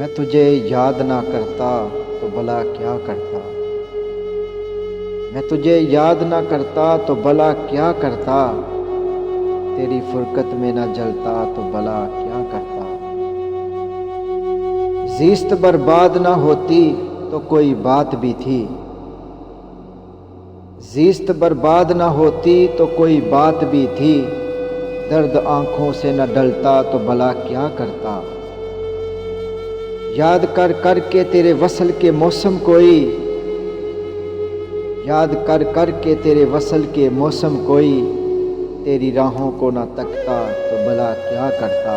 میں تجھے یاد نہ کرتا تو بھلا کیا کرتا، میں تجھے یاد نہ کرتا تو بھلا کیا کرتا، تیری فرقت میں نہ جلتا تو بھلا کیا کرتا۔ زیست برباد نہ ہوتی تو کوئی بات بھی تھی، زیست برباد نہ ہوتی تو کوئی بات بھی تھی، درد آنکھوں سے نہ ڈلتا تو بھلا کیا کرتا۔ یاد کر کر کے تیرے وصل کے موسم کوئی، یاد کر کر کے تیرے وصل کے موسم کوئی، تیری راہوں کو نہ تکتا تو بھلا کیا کرتا۔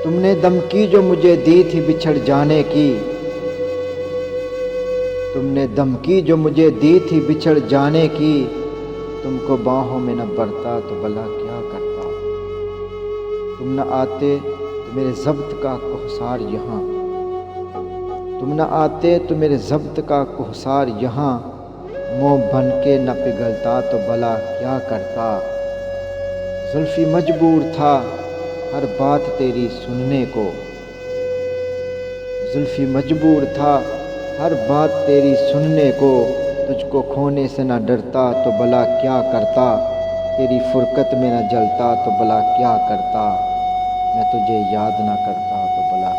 تم نے دھمکی جو مجھے دی تھی بچھڑ جانے کی، تم نے دھمکی جو مجھے دی تھی بچھڑ جانے کی، تم کو باہوں میں نہ بھرتا تو بھلا کیا کرتا۔ تم نہ آتے تو میرے ضبط کا کوہسار یہاں، تم نہ آتے تو میرے ضبط کا کوہسار یہاں، موم بن کے نہ پگھلتا تو بھلا کیا کرتا۔ زلفی مجبور تھا ہر بات تیری سننے کو، زلفی مجبور تھا ہر بات تیری سننے کو، تجھ کو کھونے سے نہ ڈرتا تو بھلا کیا کرتا، تیری فرقت میں نہ جلتا تو بھلا کیا کرتا، میں تجھے یاد نہ کرتا تو بھلا